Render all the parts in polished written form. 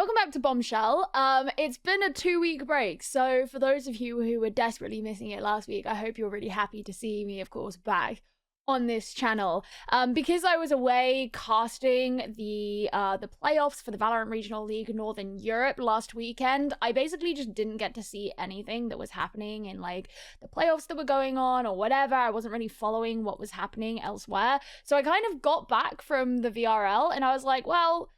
Welcome back to Bombshell. It's been a 2-week break, so for those of you who were desperately missing it last week, I hope you're really happy to see me, of course, back on this channel. Because I was away casting the playoffs for the Valorant Regional League Northern Europe last weekend, I basically just didn't get to see anything that was happening in like the playoffs that were going on or whatever. I wasn't really following what was happening elsewhere. So I kind of got back from the VRL and I was like, well,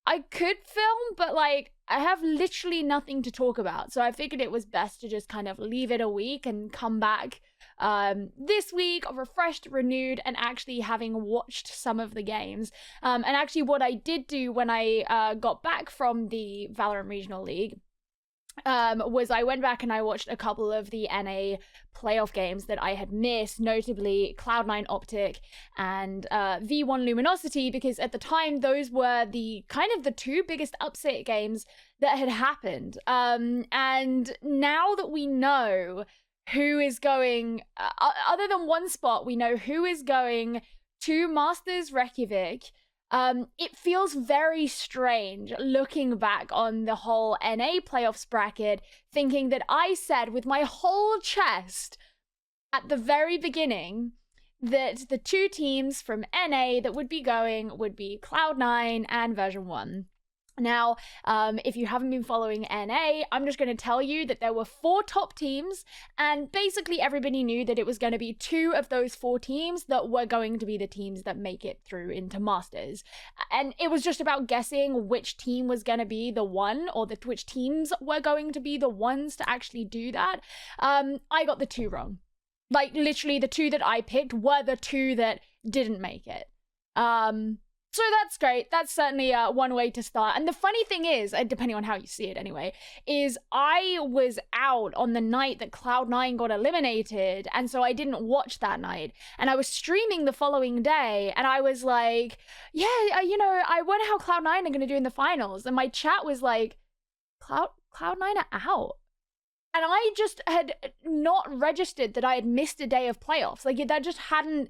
I could film, but like I have literally nothing to talk about. So I figured it was best to just kind of leave it a week and come back this week refreshed, renewed, and actually having watched some of the games. And actually what I did do when I got back from the Valorant Regional League was I went back and I watched a couple of the NA playoff games that I had missed, notably Cloud9 Optic and V1 Luminosity, because at the time those were the kind of the two biggest upset games that had happened. And now that we know who is going, other than one spot, we know who is going to Masters REYKJAVIK. It feels very strange looking back on the whole NA playoffs bracket, thinking that I said with my whole chest at the very beginning that the two teams from NA that would be going would be Cloud9 and Version 1. Now, if you haven't been following NA, I'm just going to tell you that there were 4 top teams, and basically everybody knew that it was going to be 2 of those 4 teams that were going to be the teams that make it through into Masters. And it was just about guessing which team was going to be the one, or which teams were going to be the ones to actually do that. I got the 2 wrong. Like, literally, the 2 that I picked were the 2 that didn't make it. So that's great. That's certainly one way to start. And the funny thing is, depending on how you see it anyway, is I was out on the night that Cloud9 got eliminated, and so I didn't watch that night. And I was streaming the following day, and I was like, yeah, you know, I wonder how Cloud9 are going to do in the finals. And my chat was like, Cloud9 are out. And I just had not registered that I had missed a day of playoffs. Like, that just hadn't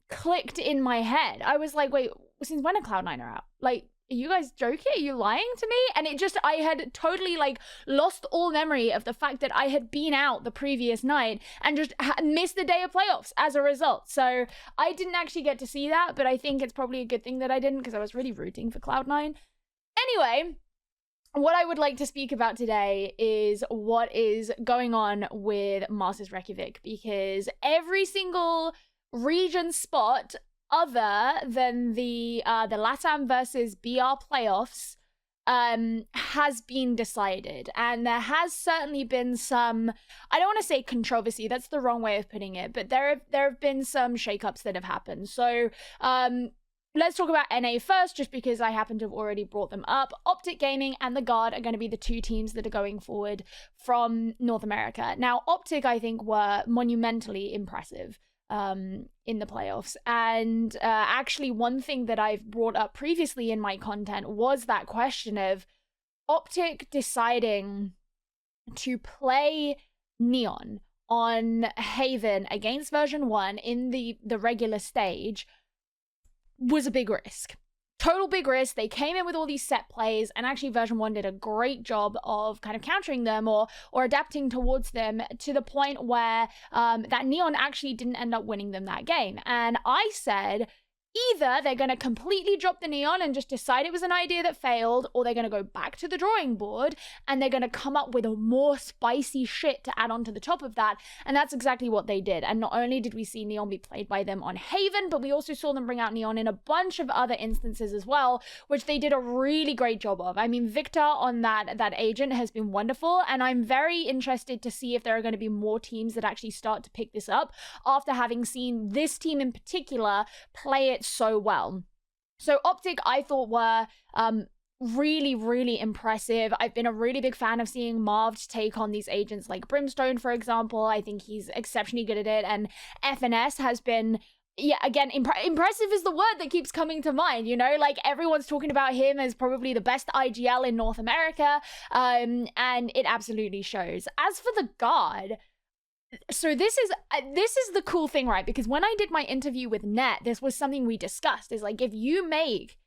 clicked in my head. I was like, wait, since when are Cloud9 out? Like, are you guys joking? Are you lying to me? And it just, I had totally like lost all memory of the fact that I had been out the previous night and just missed the day of playoffs as a result. So I didn't actually get to see that, but I think it's probably a good thing that I didn't, because I was really rooting for Cloud9. Anyway, what I would like to speak about today is what is going on with Masters REYKJAVIK, because every single region spot other than the LATAM versus BR playoffs has been decided, and there has certainly been some, I don't want to say controversy, that's the wrong way of putting it, but there have been some shakeups that have happened. So let's talk about NA first, just because I happen to have already brought them up. Optic Gaming and the Guard are going to be the 2 teams that are going forward from North America. Now, Optic, I think, were monumentally impressive in the playoffs. And actually, one thing that I've brought up previously in my content was that question of Optic deciding to play Neon on Haven against Version 1 in the regular stage was a big risk. Total big risk. They came in with all these set plays, and actually Version 1 did a great job of kind of countering them or adapting towards them, to the point where that Neon actually didn't end up winning them that game. And I said, either they're going to completely drop the Neon and just decide it was an idea that failed, or they're going to go back to the drawing board and they're going to come up with a more spicy shit to add on to the top of that. And that's exactly what they did. And not only did we see Neon be played by them on Haven, but we also saw them bring out Neon in a bunch of other instances as well, which they did a really great job of. I mean, Victor on that agent has been wonderful, and I'm very interested to see if there are going to be more teams that actually start to pick this up after having seen this team in particular play it so well. So Optic, I thought, were really, really impressive. I've been a really big fan of seeing Marved take on these agents like Brimstone, for example. I think he's exceptionally good at it, and FNS has been, yeah, again, impressive is the word that keeps coming to mind, you know, like everyone's talking about him as probably the best IGL in North America, and it absolutely shows. As for the Guard, so this is the cool thing, right? Because when I did my interview with Net, this was something we discussed, is like, if you make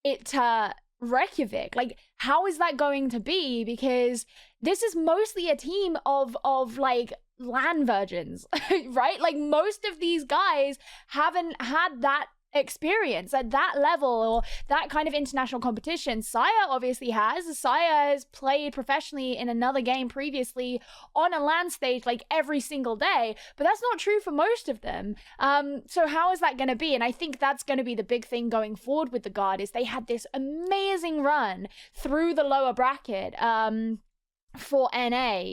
it to Reykjavik? Like, how is that going to be? Because this is mostly a team of like LAN virgins, right? Like, most of these guys haven't had that experience at that level or that kind of international competition. Saya obviously has. Saya has played professionally in another game previously on a LAN stage like every single day, but that's not true for most of them. So how is that going to be? And I think that's going to be the big thing going forward with the Guard, is they had this amazing run through the lower bracket. For NA,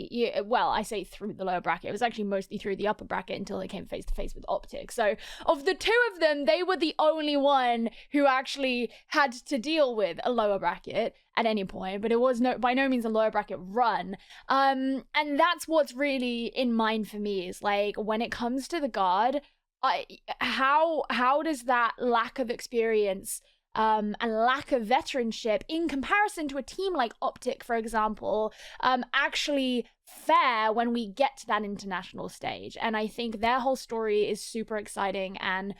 well, I say through the lower bracket. It was actually mostly through the upper bracket until they came face to face with Optic. So of the two of them, they were the only one who actually had to deal with a lower bracket at any point, but it was by no means a lower bracket run. And that's what's really in mind for me, is like, when it comes to the Guard, how does that lack of experience and lack of veteranship in comparison to a team like Optic, for example, actually fare when we get to that international stage? And I think their whole story is super exciting, and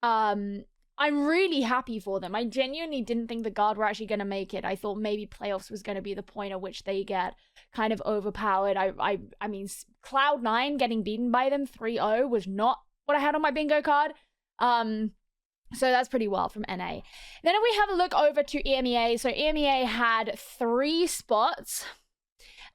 I'm really happy for them. I genuinely didn't think the Guard were actually going to make it. I thought maybe playoffs was going to be the point at which they get kind of overpowered. I mean, Cloud9 getting beaten by them 3-0 was not what I had on my bingo card. So that's pretty wild from NA. Then if we have a look over to EMEA, so EMEA had 3 spots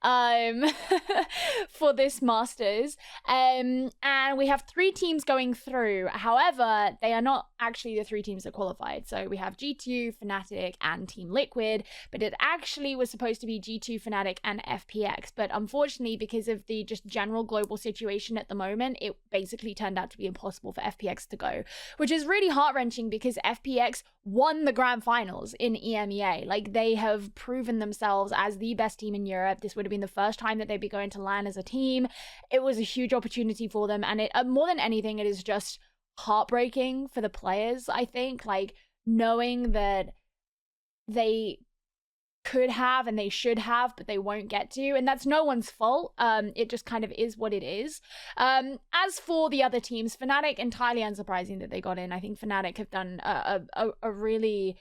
for this Masters, and we have 3 teams going through. However, they are not actually the 3 teams that qualified. So we have G2, Fnatic, and Team Liquid, but it actually was supposed to be G2, Fnatic, and FPX. But unfortunately, because of the just general global situation at the moment, it basically turned out to be impossible for FPX to go, which is really heart-wrenching because FPX won the grand finals in EMEA. Like, they have proven themselves as the best team in Europe. This would have been the first time that they'd be going to LAN as a team. It was a huge opportunity for them, and it more than anything, it is just heartbreaking for the players, I think, like, knowing that they could have and they should have, but they won't get to, and that's no one's fault. It just kind of is what it is. As for the other teams, Fnatic, entirely unsurprising that they got in. I think Fnatic have done a really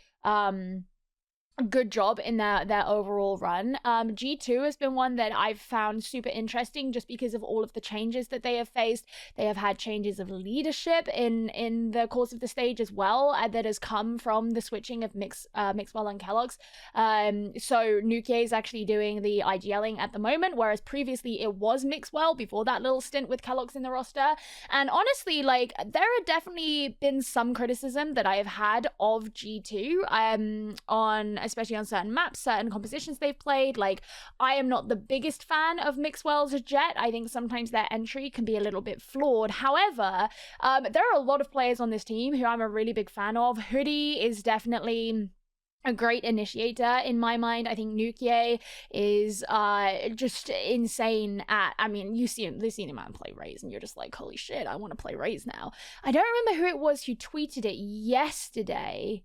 good job in their overall run. G2 has been one that I've found super interesting just because of all of the changes that they have faced. They have had changes of leadership in the course of the stage as well, that has come from the switching of Mixwell and Kellogg's. So Nuke is actually doing the IGLing at the moment, whereas previously it was Mixwell before that little stint with Kellogg's in the roster. And honestly, like, there have definitely been some criticism that I have had of G2 especially on certain maps, certain compositions they've played. Like, I am not the biggest fan of Mixwell's Jet. I think sometimes their entry can be a little bit flawed. However, there are a lot of players on this team who I'm a really big fan of. Hoodie is definitely a great initiator in my mind. I think Nuke is just insane at, I mean, you've seen him out and play Raze, and you're just like, holy shit, I want to play Raze now. I don't remember who it was who tweeted it yesterday,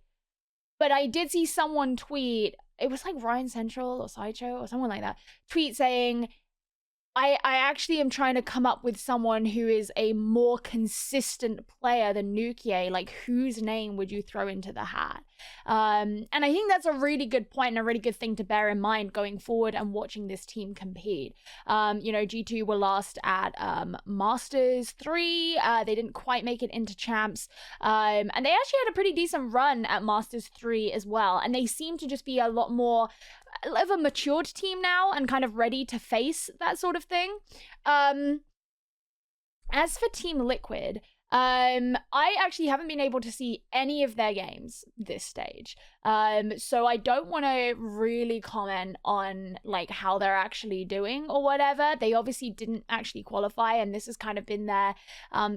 but I did see someone tweet, it was like Ryan Central or Sideshow or someone like that, tweet saying, I actually am trying to come up with someone who is a more consistent player than Nuke. Like, whose name would you throw into the hat? And I think that's a really good point and a really good thing to bear in mind going forward and watching this team compete. You know, G2 were last at Masters 3. They didn't quite make it into Champs. And they actually had a pretty decent run at Masters 3 as well. And they seem to just be a lot more of a matured team now and kind of ready to face that sort of thing. As for Team Liquid, I actually haven't been able to see any of their games this stage. So I don't want to really comment on like how they're actually doing or whatever. They obviously didn't actually qualify, and this has kind of been their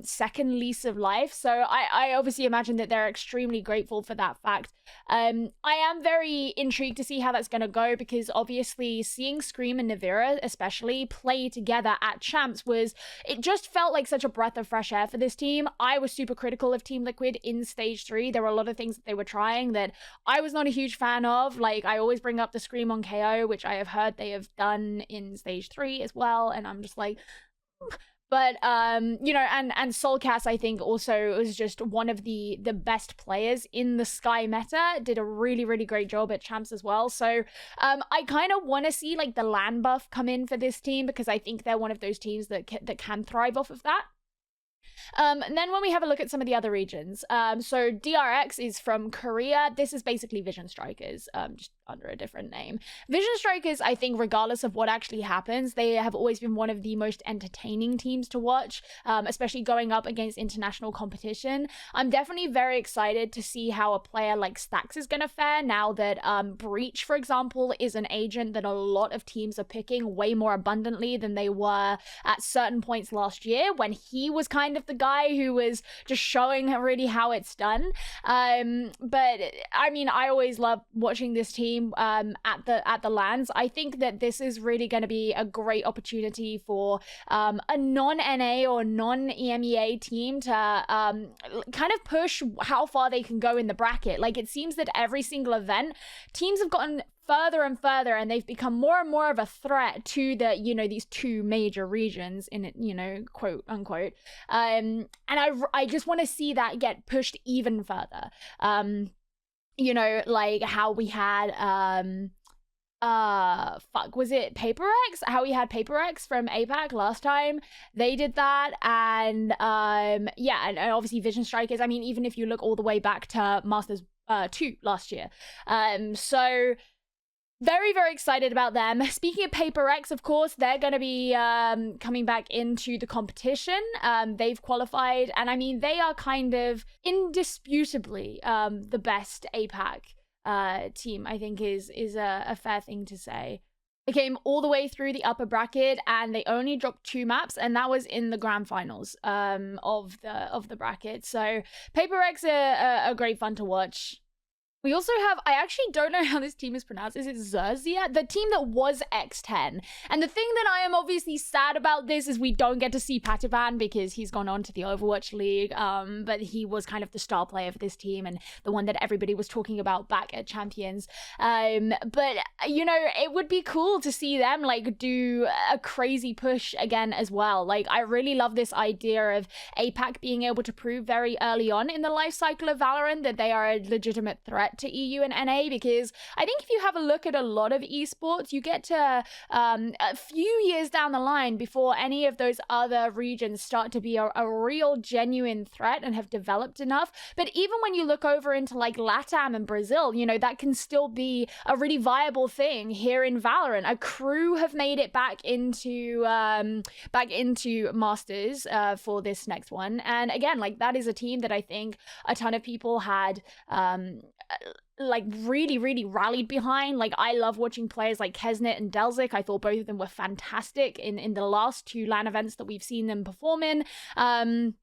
second lease of life. So I obviously imagine that they're extremely grateful for that fact. I am very intrigued to see how that's going to go, because obviously seeing Scream and Navira especially play together at Champs it just felt like such a breath of fresh air for this team. I was super critical of Team Liquid in Stage 3. There were a lot of things that they were trying that I was not a huge fan of. Like, I always bring up the Scream on KO, which I have heard they have done in Stage 3 as well, and I'm just like... But you know, and Solcast, I think, also was just one of the best players in the Sky meta. Did a really, really great job at champs as well. So I kind of want to see like the LAN buff come in for this team, because I think they're one of those teams that can thrive off of that. And then when we have a look at some of the other regions, so DRX is from Korea. This is basically Vision Strikers, just under a different name. Vision Strikers, I think, regardless of what actually happens, they have always been one of the most entertaining teams to watch, especially going up against international competition. I'm definitely very excited to see how a player like Stax is going to fare now that Breach, for example, is an agent that a lot of teams are picking way more abundantly than they were at certain points last year, when he was kind of the guy who was just showing really how it's done. But I mean, I always love watching this team at the LANs. I think that this is really going to be a great opportunity for a non-NA or non-EMEA team to kind of push how far they can go in the bracket. Like, it seems that every single event, teams have gotten further and further, and they've become more and more of a threat to the, you know, these two major regions, in it, you know, quote unquote. And I just want to see that get pushed even further. You know, like how we had was it PaperX? How we had PaperX from APAC last time. They did that. And yeah, and obviously Vision Strikers. I mean, even if you look all the way back to Masters 2 last year. So very, very excited about them. Speaking of PaperX, of course, they're going to be coming back into the competition. They've qualified, and I mean, they are kind of indisputably the best APAC team, I think is a fair thing to say. They came all the way through the upper bracket, and they only dropped 2 maps, and that was in the grand finals of the bracket. So PaperX are a great fun to watch. We also have, I actually don't know how this team is pronounced. Is it Zerzia? The team that was X10. And the thing that I am obviously sad about this is we don't get to see Pativan, because he's gone on to the Overwatch League. But he was kind of the star player for this team, and the one that everybody was talking about back at Champions. But, you know, it would be cool to see them like do a crazy push again as well. Like, I really love this idea of APAC being able to prove very early on in the life cycle of Valorant that they are a legitimate threat to EU and NA, because I think if you have a look at a lot of esports, you get to a few years down the line before any of those other regions start to be a real genuine threat and have developed enough. But even when you look over into like LATAM and Brazil, you know, that can still be a really viable thing here in Valorant. A crew have made it back into Masters for this next one, and again, like, that is a team that I think a ton of people had like really, really rallied behind. Like, I love watching players like Kesnet and Delzik. I thought both of them were fantastic in the last 2 LAN events that we've seen them perform in. And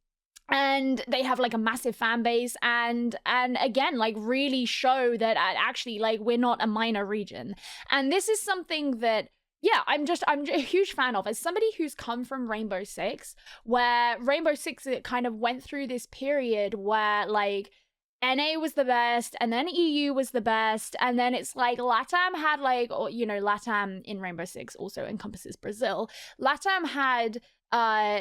they have like a massive fan base, and again, like, really show that actually, like, we're not a minor region. And this is something that, yeah, I'm a huge fan of. As somebody who's come from Rainbow Six, where Rainbow Six, it kind of went through this period where, like, NA was the best, and then EU was the best, and then it's like LATAM had, like, or, you know, LATAM in Rainbow Six also encompasses Brazil. LATAM had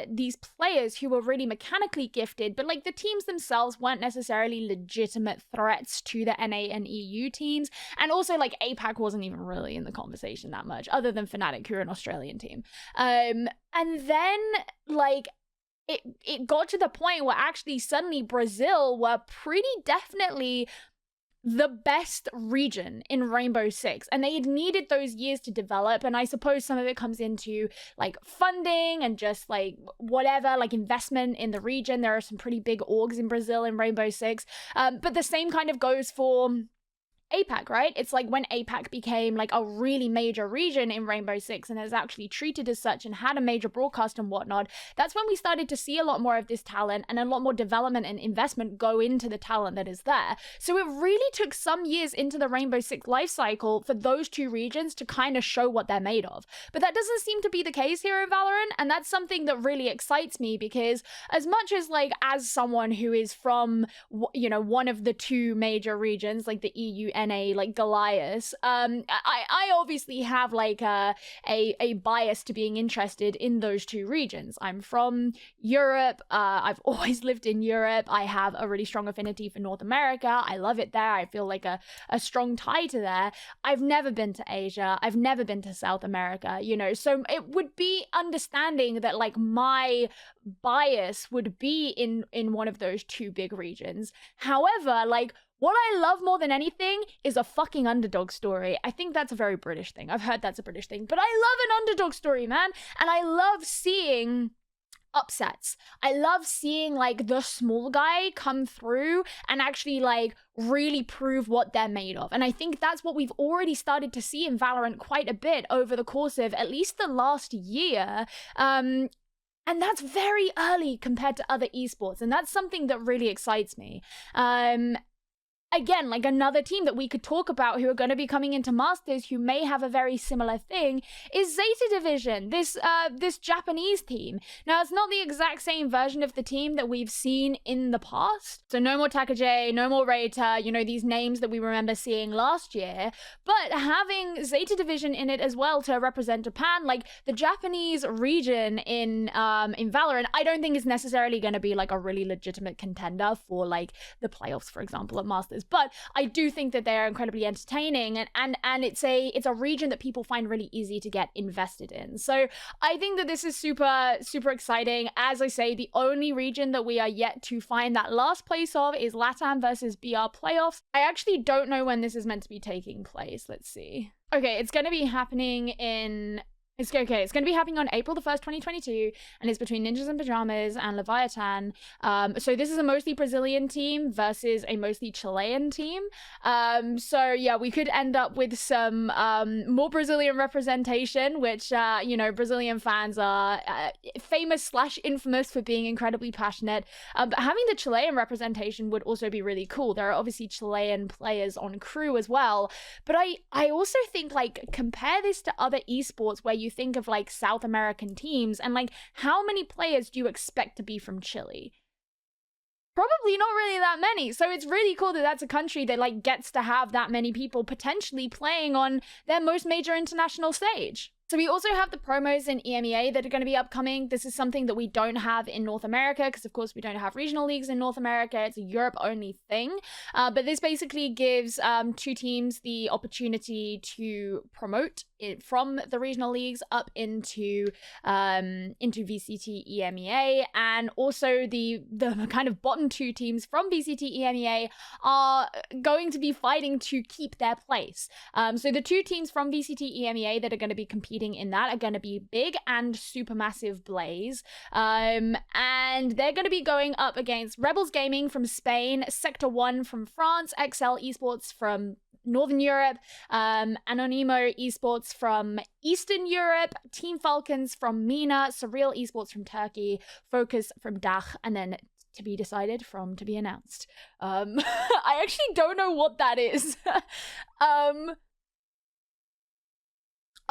these players who were really mechanically gifted, but like the teams themselves weren't necessarily legitimate threats to the NA and EU teams. And also like APAC wasn't even really in the conversation that much, other than Fnatic, who are an Australian team. And then like it got to the point where actually suddenly Brazil were pretty definitely the best region in Rainbow Six, and they had needed those years to develop. And I suppose some of it comes into like funding and just like whatever, like investment in the region. There are some pretty big orgs in Brazil in Rainbow Six, but the same kind of goes for APAC, right? It's like when APAC became like a really major region in Rainbow Six and is actually treated as such and had a major broadcast and whatnot, that's when we started to see a lot more of this talent and a lot more development and investment go into the talent that is there. So it really took some years into the Rainbow Six life cycle for those two regions to kind of show what they're made of. But that doesn't seem to be the case here in Valorant, and that's something that really excites me, because as much as like as someone who is from, you know, one of the two major regions, like the EU NA like Goliath, I obviously have like a bias to being interested in those two regions. I'm from Europe. I've always lived in Europe. I have a really strong affinity for North America. I love it there. I feel like a strong tie to there. I've never been to Asia. I've never been to South America, you know, so it would be understanding that like my bias would be in one of those two big regions. However, like, what I love more than anything is a fucking underdog story. I think that's a very British thing. I've heard that's a British thing, but I love an underdog story, man. And I love seeing upsets. I love seeing like the small guy come through and actually like really prove what they're made of. And I think that's what we've already started to see in Valorant quite a bit over the course of at least the last year. And that's very early compared to other esports. And that's something that really excites me. Again, like another team that we could talk about who are going to be coming into Masters who may have a very similar thing is Zeta Division, this Japanese team. Now, it's not the exact same version of the team that we've seen in the past. So no more Takajay, no more Reita, you know, these names that we remember seeing last year. But having Zeta Division in it as well to represent Japan, like the Japanese region in Valorant, I don't think is necessarily going to be like a really legitimate contender for like the playoffs, for example, at Masters. But I do think that they're incredibly entertaining, and it's a region that people find really easy to get invested in. So I think that this is super, super exciting. As I say, the only region that we are yet to find that last place of is LATAM versus BR playoffs. I actually don't know when this is meant to be taking place. Let's see. Okay, it's going to be happening in... It's going to be happening on April the 1st, 2022, and it's between Ninjas in Pajamas and Leviathan. So this is a mostly Brazilian team versus a mostly Chilean team. So yeah, we could end up with some more Brazilian representation, which, you know, Brazilian fans are famous / infamous for being incredibly passionate. But having the Chilean representation would also be really cool. There are obviously Chilean players on crew as well. But I also think, like, compare this to other esports where you think of like South American teams and like how many players do you expect to be from Chile? Probably not really that many. So it's really cool that that's a country that like gets to have that many people potentially playing on their most major international stage. So we also have the promos in EMEA that are going to be upcoming. This is something that we don't have in North America because, of course, we don't have regional leagues in North America. It's a Europe-only thing. But this basically gives two teams the opportunity to promote it from the regional leagues up into VCT EMEA, and also the kind of bottom two teams from VCT EMEA are going to be fighting to keep their place. So the two teams from VCT EMEA that are going to be competing in that are going to be Big and Supermassive Blaze, and they're going to be going up against Rebels Gaming from Spain, Sector 1 from France, XL Esports from Northern Europe, Anonimo Esports from Eastern Europe, Team Falcons from MENA, Surreal Esports from Turkey, Focus from DACH, and then to be decided from to be announced. I actually don't know what that is.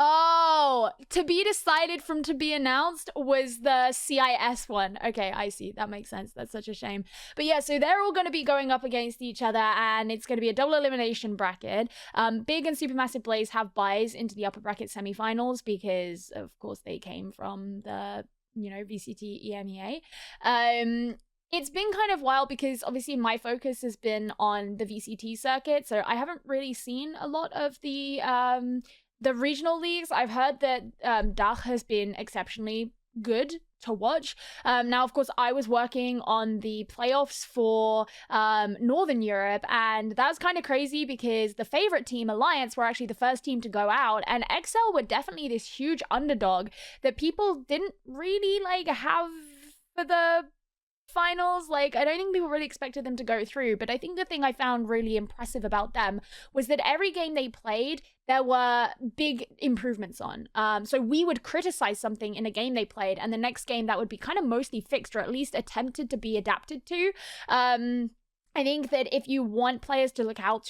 Oh, to be decided from to be announced was the CIS one. Okay, I see. That makes sense. That's such a shame. But yeah, so they're all going to be going up against each other, and it's going to be a double elimination bracket. Big and Supermassive Blaze have buys into the upper bracket semifinals because, of course, they came from the, you know, VCT EMEA. It's been kind of wild because obviously my focus has been on the VCT circuit, so I haven't really seen a lot of the regional leagues. I've heard that DACH has been exceptionally good to watch. Now, of course, I was working on the playoffs for Northern Europe, and that was kind of crazy because the favorite team, Alliance, were actually the first team to go out, and XL were definitely this huge underdog that people didn't really like have for the finals. Like, I don't think people really expected them to go through, but I think the thing I found really impressive about them was that every game they played, there were big improvements on. So we would criticize something in a game they played, and the next game that would be kind of mostly fixed or at least attempted to be adapted to. I think that if you want players to look out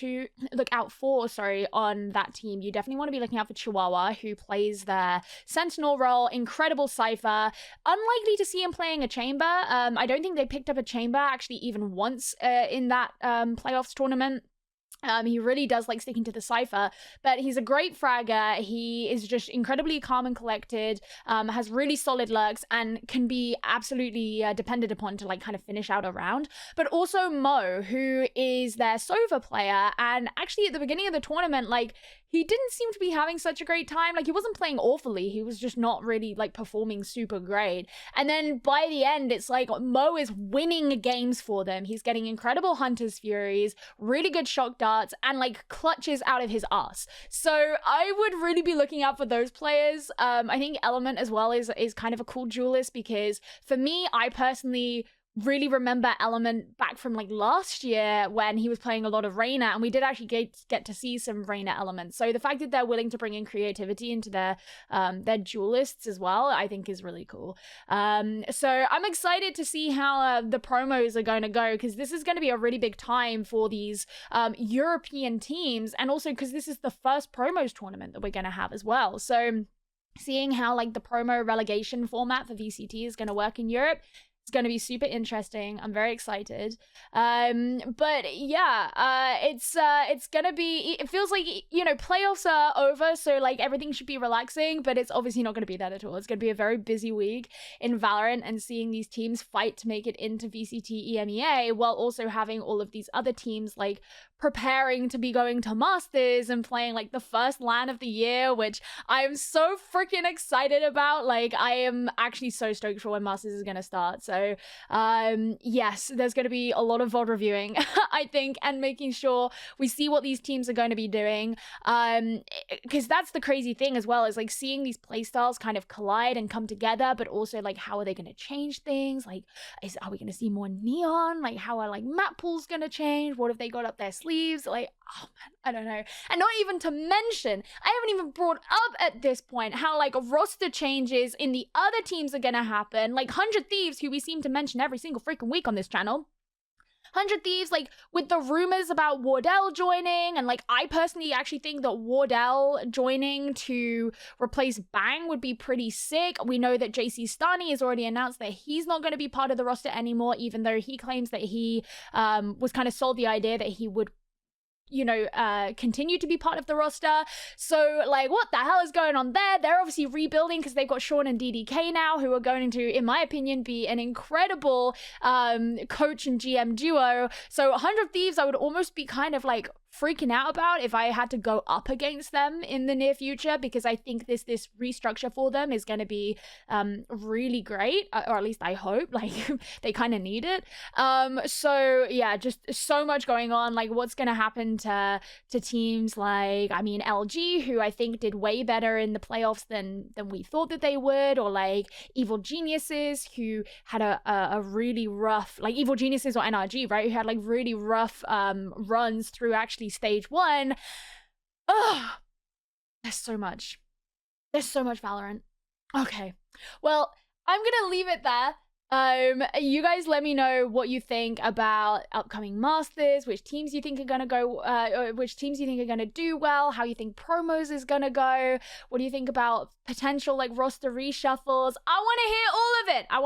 for on that team, you definitely want to be looking out for Chihuahua, who plays their Sentinel role. Incredible Cypher. Unlikely to see him playing a chamber. I don't think they picked up a chamber actually even once in that playoffs tournament. He really does like sticking to the cipher, but he's a great fragger. He is just incredibly calm and collected, has really solid lurks, and can be absolutely depended upon to like kind of finish out a round. But also Mo, who is their Sova player, and actually at the beginning of the tournament, like, he didn't seem to be having such a great time. Like, he wasn't playing awfully. He was just not really like performing super great. And then by the end, it's like Mo is winning games for them. He's getting incredible Hunter's Furies, really good shock darts, and like clutches out of his ass. So I would really be looking out for those players. I think Element as well is kind of a cool duelist, because for me, I personally really remember Element back from like last year when he was playing a lot of Reyna, and we did actually get to see some Reyna elements. So the fact that they're willing to bring in creativity into their duelists as well, I think is really cool. So I'm excited to see how the promos are going to go, because this is going to be a really big time for these European teams, and also because this is the first promos tournament that we're going to have as well. So seeing how like the promo relegation format for VCT is going to work in Europe, it's going to be super interesting. I'm very excited. But yeah, it's going to be, it feels like, you know, playoffs are over, so like everything should be relaxing, but it's obviously not going to be that at all. It's going to be a very busy week in Valorant, and seeing these teams fight to make it into VCT EMEA, while also having all of these other teams like preparing to be going to Masters and playing like the first LAN of the year, which I am so freaking excited about. Like, I am actually so stoked for when Masters is going to start. So yes, there's going to be a lot of VOD reviewing, I think, and making sure we see what these teams are going to be doing, because that's the crazy thing as well, is like seeing these playstyles kind of collide and come together, but also like how are they going to change things? Like, are we going to see more neon? Like, how are like map pools going to change? What have they got up their sleeves? Like, oh man, I don't know. And not even to mention, I haven't even brought up at this point how like roster changes in the other teams are gonna happen. Like 100 Thieves, who we seem to mention every single freaking week on this channel. 100 Thieves, like, with the rumors about Wardell joining, and like, I personally actually think that Wardell joining to replace Bang would be pretty sick. We know that JC Stani has already announced that he's not going to be part of the roster anymore, even though he claims that he was kind of sold the idea that he would, you know, continue to be part of the roster. So like, what the hell is going on there? They're obviously rebuilding because they've got Sean and DDK now, who are going to, in my opinion, be an incredible coach and GM duo. So 100 Thieves, I would almost be kind of like freaking out about if I had to go up against them in the near future, because I think this restructure for them is going to be really great, or at least I hope. Like, they kind of need it. So yeah, just so much going on. Like, what's going to happen to teams like, I mean, LG, who I think did way better in the playoffs than we thought that they would, or like Evil Geniuses, who had a really rough, like Evil Geniuses or NRG, right, who had like really rough runs through actually stage 1. Ugh, there's so much Valorant. Okay, well, I'm gonna leave it there. You guys let me know what you think about upcoming Masters, which teams you think are gonna go, which teams you think are gonna do well, how you think promos is gonna go, what do you think about potential like roster reshuffles. I want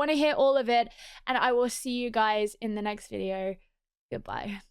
to hear all of it, and I will see you guys in the next video. Goodbye.